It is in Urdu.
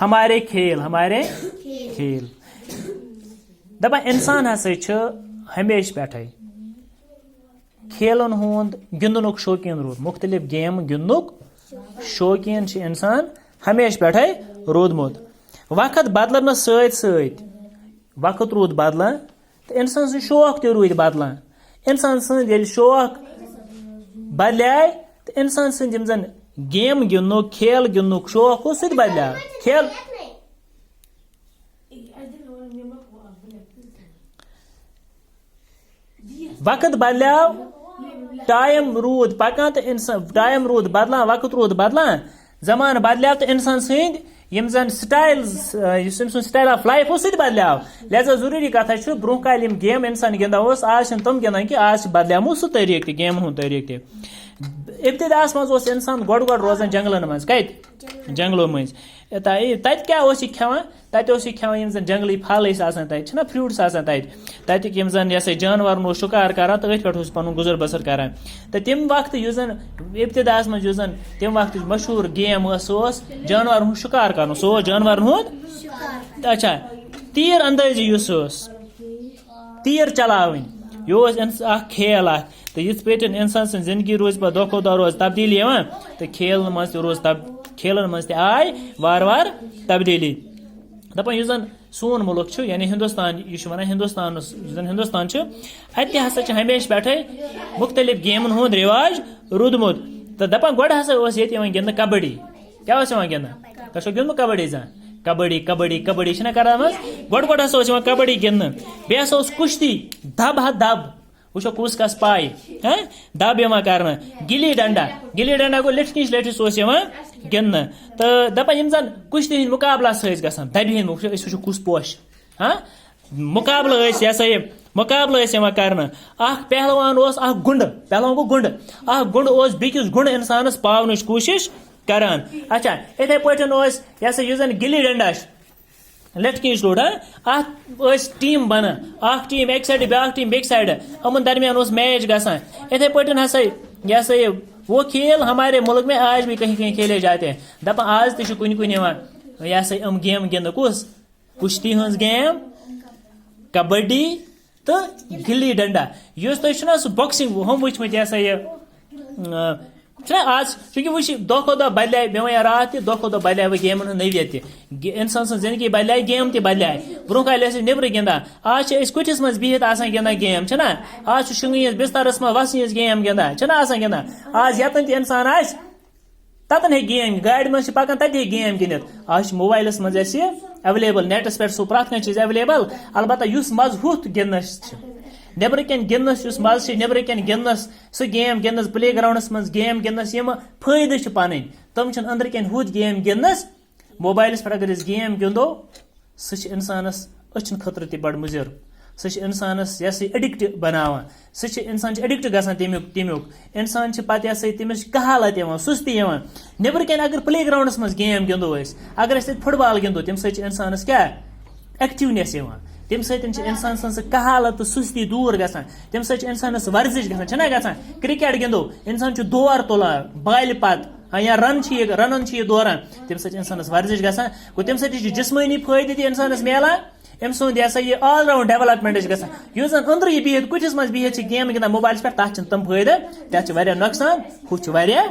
ہمارے کھیل دپان انسان ہسا چھ ہمیشہ پٮ۪ٹھے کھیلن ہُنٛد گِنٛدنُک شوقیٖن روٗد مختلف گیم گِنٛدنُک شوقیٖن چھُ انسان ہمیشہ پٮ۪ٹھے روٗدمُت وقت بدلنس سۭتۍ سۭتۍ وقت روٗد بدلان تہٕ انسان سٕنٛدۍ شوق تہِ روٗدۍ بدلان انسان سٕنٛدۍ ییٚلہِ شوق بدلیے تہٕ انسان سٕنٛدۍ یِم زن گیم گِنٛدنُک کھیل گِنٛدنُک شوق اوس سُہ تہِ بدلیو کھیل وقت بدلیو ٹایم روٗد پکان تہٕ انسان ٹایم روٗد بدلان وقت روٗد بدلان زمانہٕ بدلیو تہٕ انسان سٕنٛدۍ یِم زن سٹایل یُس أمۍ سُنٛد سٹایل آف لایف اوس سُہ تہِ بدلیو لہذا ضروٗری کتھا چھُ برونٛہہ کالہِ یِم گیمہٕ انسان گِنٛدان اوس آز چھِنہٕ تِم گِنٛدان کینٛہہ آز چھِ بدلیومُت سُہ طریٖقہٕ تہِ گیمن ہُنٛد طریٖقہٕ تہِ ابتداہس منٛز اوس انسان گۄڈٕ روزان جنگلن منٛز کتہِ جنگلو مٔنٛزۍ تتہِ کیاہ اوس یہِ کھٮ۪وان تتہِ اوس یہِ کھٮ۪وان یِم زن جنگلی پھل ٲسۍ آسان تتہِ چھِنہ فروٗٹس آسان تتِکۍ یِم زن جانورن اوس شِکار کران تہٕ أتھۍ پٮ۪ٹھ اوس پنُن گُزر بسر کران تہٕ تمہِ وقتہٕ یُس زن ابتداہس منٛز یُس زن تمہِ وقتٕچ مشہوٗر گیم ٲس سُہ اوس جانورن ہُنٛد شِکار کرُن سُہ اوس جانورن ہُنٛد اچھا تیٖر اندٲزی یُس اوس تیٖر چلاوٕنۍ یہِ اوس اکھ کھیل اکھ تہٕ یِتھ پٲٹھۍ انسان سٕنٛز زندگی روز پتہٕ دۄہ کھۄتہٕ دۄہ روز تبدیٖلی یِوان تہٕ کھیلن منٛز تہِ روز کھیلن منٛز تہِ آے وارٕ وارٕ تبدیٖلی دپان یُس زن سون مُلک چھُ یعنی ہندوستان یہِ چھُ ونان ہندوستانس یُس زن ہندوستان چھُ اتہِ ہسا چھُ ہمیشہ پٮ۪ٹھے مختلف گیمن ہُنٛد رواج روٗدمُت تہٕ دپان گۄڈٕ ہسا اوس ییٚتہِ یِوان گِنٛدنہٕ کبڈی کیاہ اوس یِوان گِنٛدنہٕ تۄہہِ چھُو گِنٛدمُت کبڈی زانٛہہ کبڈی چھِنہ کران منٛز گۄڈٕ ہسا اوس یِوان کبڈی گِنٛدنہٕ بیٚیہِ ہسا اوس کُشتی دب ہا دب وٕچھو کُس کس پاے دب یِوان کرنہٕ گِلی ڈنڈا گوٚو لِٹھِس لِٹھِس اوس یِوان گِنٛدنہٕ تہٕ دپان یِم زن کُشتی ہٕنٛدۍ مُقابلہٕ ہسا ٲسۍ گژھان دبہِ ہٕنٛدۍ أسۍ وٕچھو کُس پوش مُقابلہٕ ٲسۍ یہِ ہسا یہِ مُقابلہٕ ٲسۍ یِوان کرنہٕ اکھ پہلوان اوس اکھ گُنڈٕ پہلوان گوٚو گُنڈٕ اکھ گُنڈٕ اوس بیٚکِس گُنڈٕ انسانس پاونٕچ کوٗشش کران اچھا یِتھے پٲٹھۍ اوس یہِ ہسا یُس زن گِلی ڈنڈا چھُ لٹھ کِنۍ روڈ اتھ ٲسۍ ٹیٖم بنان اکھ ٹیٖم اکہِ سایڈٕ بیاکھ ٹیٖم بیٚکہِ سایڈٕ یِمن درمیان اوس میچ گژھان یِتھے پٲٹھۍ ہسا یہِ ہسا یہِ وہ کھیل ہمارے ملک میں آج بھی کہیں کہیں کھیلے جاتے ہیں دپان آز تہِ چھُ کُنہِ کُنہِ یِوان یہِ ہسا یِم گیم گِنٛدنہٕ کُس کُشتی ہٕنٛز گیم کبڈی تہٕ گِلی ڈنڈا یُس تۄہہِ چھُنہ سُہ بۄکسِنٛگ ہُم وٕچھمٕتۍ یہِ ہسا یہِ چھُنہ آز چوٗنٛکہِ وٕچھ دۄہ کھۄتہٕ دۄہ بدلے مےٚ وَنیٛاو راتھ تہِ دۄہ کھۄتہٕ دۄہ بدلے وۄنۍ گیمن ہٕنٛز نٔویت تہِ اِنسان سٕنٛز زندگی بدلے گیم تہِ بدلے برونٛہہ کالہِ ٲسۍ أسۍ نیبرٕ گِنٛدان آز چھِ أسۍ کُٹھِس منٛز بِہِتھ آسان گِنٛدان گیم چھِنہ آز چھُ شۄنٛگِتھ بِسترس منٛز وسنِس گیم گِنٛدان چھِنہ آسان گِنٛدان آز یتن تہِ انسان آسہِ تتن ہیٚکہِ گیم گاڑِ منٛز چھِ پکان تتہِ ہیٚکہِ گیم گِنٛدِتھ آز چھِ موبایلس منٛز اَسہِ ایویلیبل نیٹس پٮ۪ٹھ سُہ پرٛٮ۪تھ کانٛہہ چیٖز ایویلیبل البتہ یُس مزٕ ہُتھ گِنٛدنس چھُ نیبرٕ کٮ۪ن گِنٛدنس یُس مزٕ چھُ نیبرٕ کٮ۪ن گِنٛدنس سُہ گیم گِنٛدنس پلے گراونڈس منٛز گیم گِنٛدنس یِم فٲیدٕ چھِ پنٕنۍ تِم چھِنہٕ أنٛدرٕ کٮ۪ن ہُتھ گیم گِنٛدنس موبایلس پٮ۪ٹھ اگر أسۍ گیم گِنٛدو سُہ چھِ انسانس أچھن خٲطرٕ تہِ بڑٕ مُضِر سُہ چھِ انسانس یہِ ہسا یہِ اڈکٹ بناوان سُہ چھِ انسان چھِ اڈکٹ گژھان تمیُک انسان چھِ پتہٕ یہِ ہسا تٔمِس چھِ کہالت یِوان سُستی یِوان نیبرٕ کٮ۪ن اگر پلے گراونڈس منٛز گیم گِنٛدو أسۍ اگر أسۍ تتہِ فٹ بال گِنٛدو تمہِ سۭتۍ چھِ انسانس کیاہ ایکٹِونیس یِوان تمہِ سۭتۍ چھِ انسان سٕنٛز سۄ کہالت تہٕ سُستی دوٗر گژھان تمہِ سۭتۍ چھِ انسانس ورزش گژھان چھنہ گژھان کرکٹ گِنٛدو انسان چھُ دور تُلان بالہِ پتہٕ یا رنن چھِ یہِ دوران تمہِ سۭتۍ چھِ انسانس ورزش گژھان گوٚو تمہِ سۭتۍ چھِ جسمٲنی فٲیدٕ تہِ انسانس میلان أمۍ سُنٛد یہِ ہسا یہِ آل راوُنٛڈ ڈیولپمنٹ چھِ گژھان یُس زن أنٛدرٕ یہِ بِہِتھ کُٹھِس منٛز بِہِتھ چھِ گیمہٕ گِنٛدان موبایلس پٮ۪ٹھ تتھ چھِنہٕ تِم فٲیدٕ تتھ چھِ واریاہ نۄقصان ہُہ چھُ واریاہ